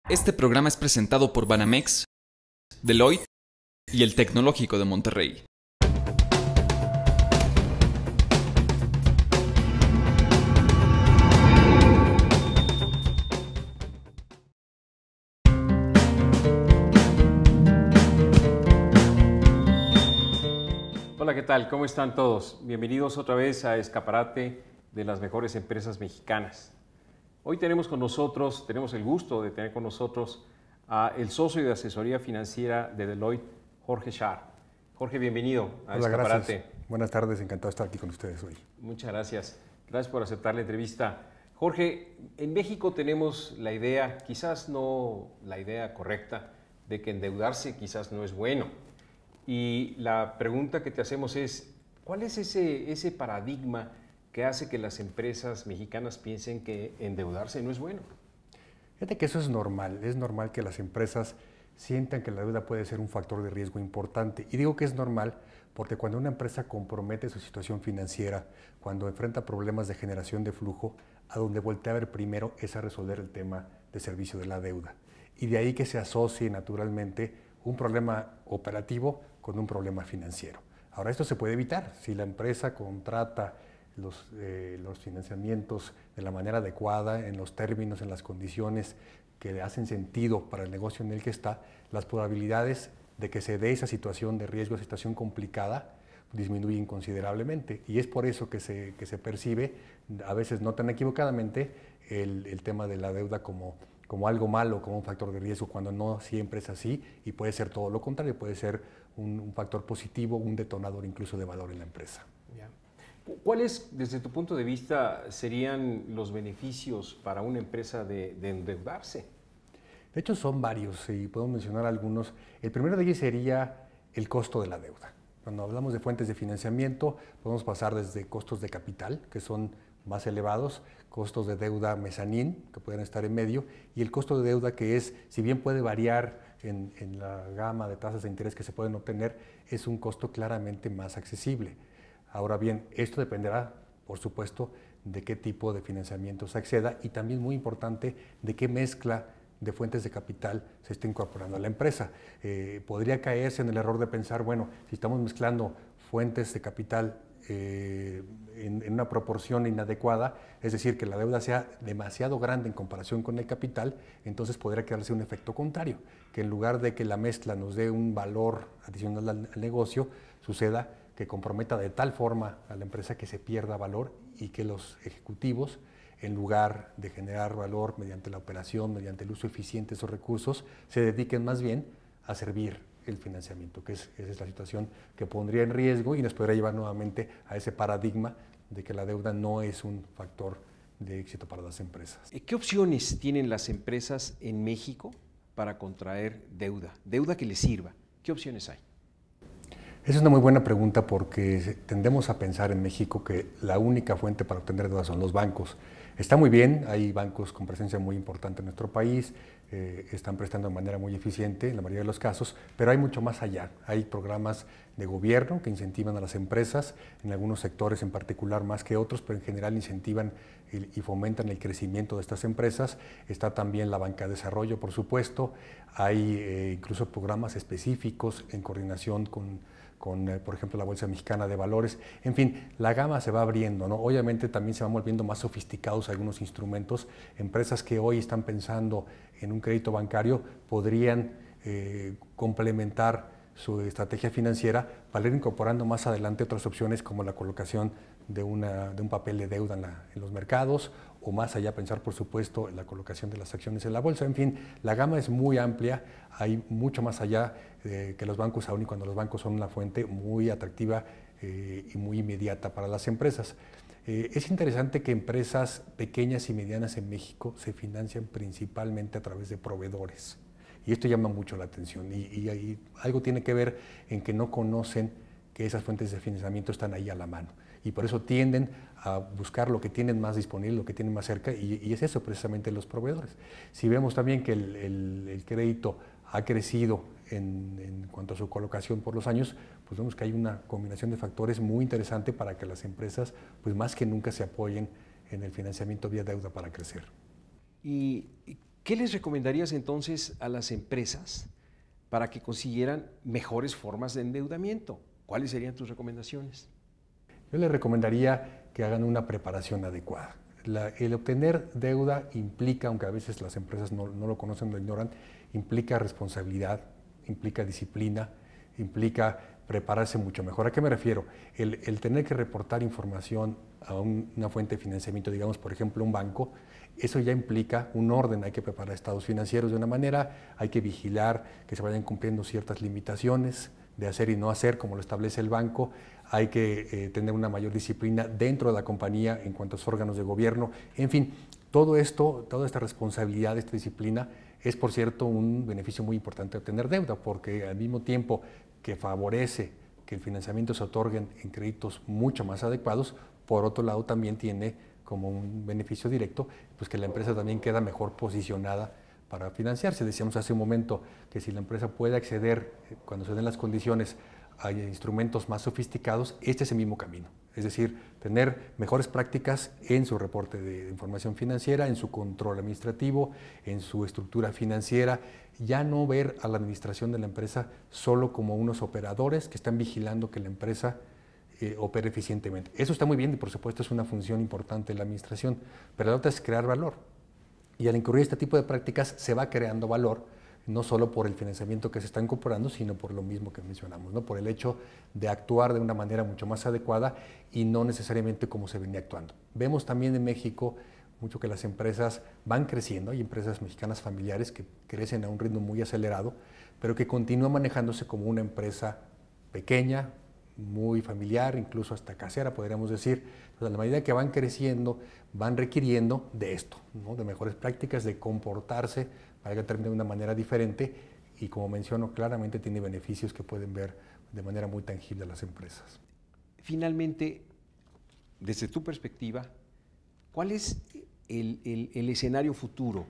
Este programa es presentado por Banamex, Deloitte y el Tecnológico de Monterrey. Hola, ¿qué tal? ¿Cómo están todos? Bienvenidos otra vez a Escaparate de las mejores empresas mexicanas. Hoy tenemos el gusto de tener con nosotros a el socio de asesoría financiera de Deloitte, Jorge Schar. Jorge, bienvenido a Hola, Escaparate. Gracias. Buenas tardes, encantado de estar aquí con ustedes hoy. Muchas gracias. Gracias por aceptar la entrevista. Jorge, en México tenemos la idea, quizás no la idea correcta, de que endeudarse quizás no es bueno. Y la pregunta que te hacemos es, ¿cuál es ese paradigma que hace que las empresas mexicanas piensen que endeudarse no es bueno? Fíjate que eso es normal que las empresas sientan que la deuda puede ser un factor de riesgo importante. Y digo que es normal porque cuando una empresa compromete su situación financiera, cuando enfrenta problemas de generación de flujo, a donde voltea a ver primero es a resolver el tema de servicio de la deuda. Y de ahí que se asocie naturalmente un problema operativo con un problema financiero. Ahora, esto se puede evitar si la empresa contrata los financiamientos de la manera adecuada, en los términos, en las condiciones que le hacen sentido para el negocio en el que está. Las probabilidades de que se dé esa situación de riesgo, esa situación complicada, disminuyen considerablemente. Y es por eso que se percibe, a veces no tan equivocadamente, el tema de la deuda como algo malo, como un factor de riesgo, cuando no siempre es así y puede ser todo lo contrario, puede ser un factor positivo, un detonador incluso de valor en la empresa. Ya. ¿Cuáles, desde tu punto de vista, serían los beneficios para una empresa de endeudarse? De hecho, son varios y podemos mencionar algunos. El primero de ellos sería el costo de la deuda. Cuando hablamos de fuentes de financiamiento, podemos pasar desde costos de capital, que son más elevados, costos de deuda mezanín, que pueden estar en medio, y el costo de deuda que es, si bien puede variar en la gama de tasas de interés que se pueden obtener, es un costo claramente más accesible. Ahora bien, esto dependerá, por supuesto, de qué tipo de financiamiento se acceda y también, muy importante, de qué mezcla de fuentes de capital se está incorporando a la empresa. Podría caerse en el error de pensar, bueno, si estamos mezclando fuentes de capital en una proporción inadecuada, es decir, que la deuda sea demasiado grande en comparación con el capital, entonces podría quedarse un efecto contrario, que en lugar de que la mezcla nos dé un valor adicional al negocio, suceda que comprometa de tal forma a la empresa que se pierda valor y que los ejecutivos, en lugar de generar valor mediante la operación, mediante el uso eficiente de esos recursos, se dediquen más bien a servir el financiamiento, que esa es la situación que pondría en riesgo y nos podría llevar nuevamente a ese paradigma de que la deuda no es un factor de éxito para las empresas. ¿Qué opciones tienen las empresas en México para contraer deuda? Deuda que les sirva. ¿Qué opciones hay? Esa es una muy buena pregunta porque tendemos a pensar en México que la única fuente para obtener deuda son los bancos. Está muy bien, hay bancos con presencia muy importante en nuestro país, están prestando de manera muy eficiente en la mayoría de los casos, pero hay mucho más allá. Hay programas de gobierno que incentivan a las empresas, en algunos sectores en particular más que otros, pero en general incentivan y fomentan el crecimiento de estas empresas. Está también la banca de desarrollo, por supuesto. Hay incluso programas específicos en coordinación con, por ejemplo, la Bolsa Mexicana de Valores. En fin, la gama se va abriendo, ¿no? Obviamente también se van volviendo más sofisticados algunos instrumentos. Empresas que hoy están pensando en un crédito bancario podrían complementar su estrategia financiera para ir incorporando más adelante otras opciones como la colocación de un papel de deuda en los mercados, o más allá pensar, por supuesto, en la colocación de las acciones en la bolsa. En fin, la gama es muy amplia, hay mucho más allá que los bancos, aun y cuando los bancos son una fuente muy atractiva y muy inmediata para las empresas. Es interesante que empresas pequeñas y medianas en México se financian principalmente a través de proveedores. Y esto llama mucho la atención y algo tiene que ver en que no conocen que esas fuentes de financiamiento están ahí a la mano. Y por eso tienden a buscar lo que tienen más disponible, lo que tienen más cerca, y es eso precisamente los proveedores. Si vemos también que el crédito ha crecido en cuanto a su colocación por los años, pues vemos que hay una combinación de factores muy interesante para que las empresas, pues más que nunca, se apoyen en el financiamiento vía deuda para crecer. ¿Y ¿Qué les recomendarías entonces a las empresas para que consiguieran mejores formas de endeudamiento? ¿Cuáles serían tus recomendaciones? Yo les recomendaría que hagan una preparación adecuada. El obtener deuda implica, aunque a veces las empresas no lo conocen, lo ignoran, implica responsabilidad, implica disciplina, implica prepararse mucho mejor. ¿A qué me refiero? El tener que reportar información a una fuente de financiamiento, digamos, por ejemplo, un banco, eso ya implica un orden. Hay que preparar estados financieros de una manera, hay que vigilar que se vayan cumpliendo ciertas limitaciones de hacer y no hacer, como lo establece el banco. Hay que tener una mayor disciplina dentro de la compañía en cuanto a sus órganos de gobierno. En fin, todo esto, toda esta responsabilidad, esta disciplina, es, por cierto, un beneficio muy importante de obtener deuda, porque al mismo tiempo que favorece que el financiamiento se otorguen en créditos mucho más adecuados, por otro lado también tiene como un beneficio directo, pues que la empresa también queda mejor posicionada para financiarse. Decíamos hace un momento que si la empresa puede acceder, cuando se den las condiciones, a instrumentos más sofisticados, este es el mismo camino. Es decir, tener mejores prácticas en su reporte de información financiera, en su control administrativo, en su estructura financiera, ya no ver a la administración de la empresa solo como unos operadores que están vigilando que la empresa opere eficientemente. Eso está muy bien y por supuesto es una función importante de la administración, pero la otra es crear valor. Y al incurrir este tipo de prácticas se va creando valor, no solo por el financiamiento que se está incorporando, sino por lo mismo que mencionamos, ¿no? Por el hecho de actuar de una manera mucho más adecuada y no necesariamente como se venía actuando. Vemos también en México mucho que las empresas van creciendo, hay empresas mexicanas familiares que crecen a un ritmo muy acelerado, pero que continúan manejándose como una empresa pequeña, muy familiar, incluso hasta casera, podríamos decir. Entonces, a la medida que van creciendo, van requiriendo de esto, ¿no? De mejores prácticas, de comportarse para que termine de una manera diferente y, como menciono, claramente tiene beneficios que pueden ver de manera muy tangible a las empresas. Finalmente, desde tu perspectiva, ¿cuál es el escenario futuro?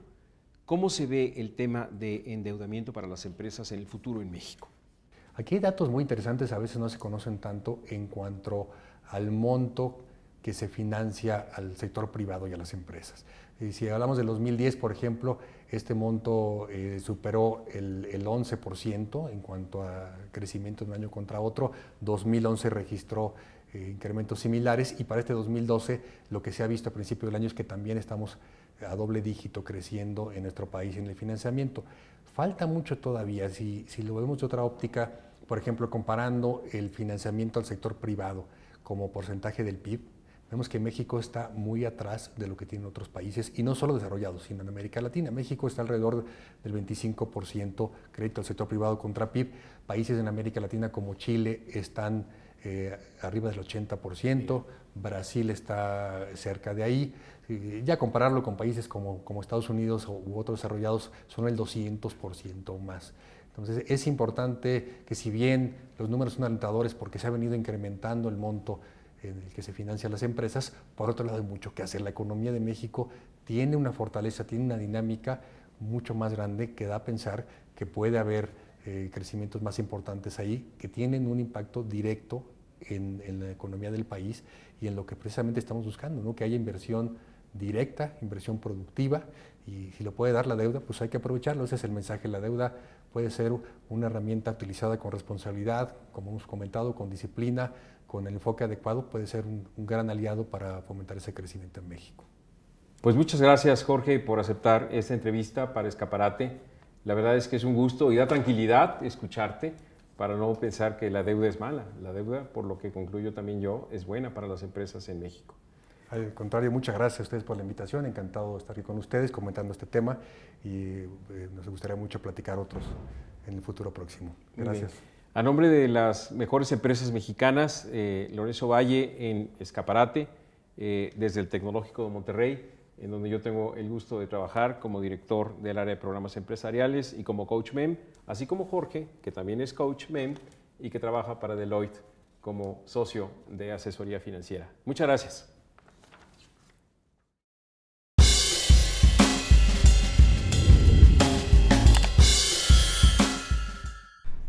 ¿Cómo se ve el tema de endeudamiento para las empresas en el futuro en México? Aquí hay datos muy interesantes, a veces no se conocen tanto en cuanto al monto que se financia al sector privado y a las empresas. Y si hablamos del 2010, por ejemplo, este monto superó el 11% en cuanto a crecimiento de un año contra otro. 2011 registró incrementos similares y para este 2012 lo que se ha visto a principio del año es que también estamos a doble dígito creciendo en nuestro país en el financiamiento. Falta mucho todavía. Si lo vemos de otra óptica, por ejemplo, comparando el financiamiento al sector privado como porcentaje del PIB, vemos que México está muy atrás de lo que tienen otros países, y no solo desarrollados, sino en América Latina. México está alrededor del 25% crédito al sector privado contra PIB. Países en América Latina como Chile están arriba del 80%, Brasil está cerca de ahí. Ya compararlo con países como Estados Unidos u otros desarrollados son el 200% o más. Entonces es importante que, si bien los números son alentadores porque se ha venido incrementando el monto en el que se financian las empresas, por otro lado hay mucho que hacer. La economía de México tiene una fortaleza, tiene una dinámica mucho más grande que da a pensar que puede haber crecimientos más importantes ahí, que tienen un impacto directo en la economía del país y en lo que precisamente estamos buscando, ¿no? Que haya inversión directa, inversión productiva, y si lo puede dar la deuda, pues hay que aprovecharlo. Ese es el mensaje. La deuda puede ser una herramienta utilizada con responsabilidad, como hemos comentado, con disciplina, con el enfoque adecuado, puede ser un gran aliado para fomentar ese crecimiento en México. Pues muchas gracias, Jorge, por aceptar esta entrevista para Escaparate. La verdad es que es un gusto y da tranquilidad escucharte para no pensar que la deuda es mala. La deuda, por lo que concluyo también yo, es buena para las empresas en México. Al contrario, muchas gracias a ustedes por la invitación. Encantado de estar aquí con ustedes comentando este tema y nos gustaría mucho platicar otros en el futuro próximo. Gracias. A nombre de las mejores empresas mexicanas, Lorenzo Valle en Escaparate, desde el Tecnológico de Monterrey, en donde yo tengo el gusto de trabajar como director del área de programas empresariales y como coach MEM, así como Jorge, que también es coach MEM y que trabaja para Deloitte como socio de asesoría financiera. Muchas gracias.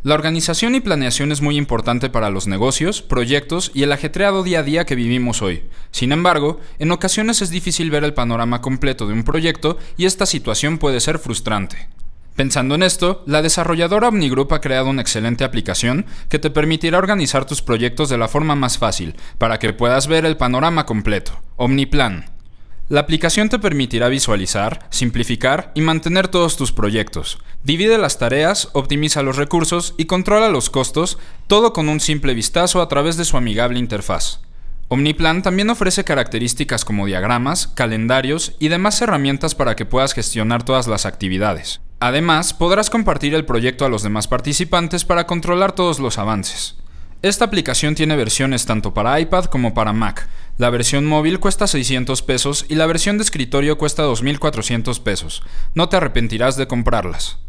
La organización y planeación es muy importante para los negocios, proyectos y el ajetreado día a día que vivimos hoy. Sin embargo, en ocasiones es difícil ver el panorama completo de un proyecto y esta situación puede ser frustrante. Pensando en esto, la desarrolladora Omnigroup ha creado una excelente aplicación que te permitirá organizar tus proyectos de la forma más fácil, para que puedas ver el panorama completo. OmniPlan. La aplicación te permitirá visualizar, simplificar y mantener todos tus proyectos. Divide las tareas, optimiza los recursos y controla los costos, todo con un simple vistazo a través de su amigable interfaz. OmniPlan también ofrece características como diagramas, calendarios y demás herramientas para que puedas gestionar todas las actividades. Además, podrás compartir el proyecto a los demás participantes para controlar todos los avances. Esta aplicación tiene versiones tanto para iPad como para Mac. La versión móvil cuesta $600 y la versión de escritorio cuesta $2,400. No te arrepentirás de comprarlas.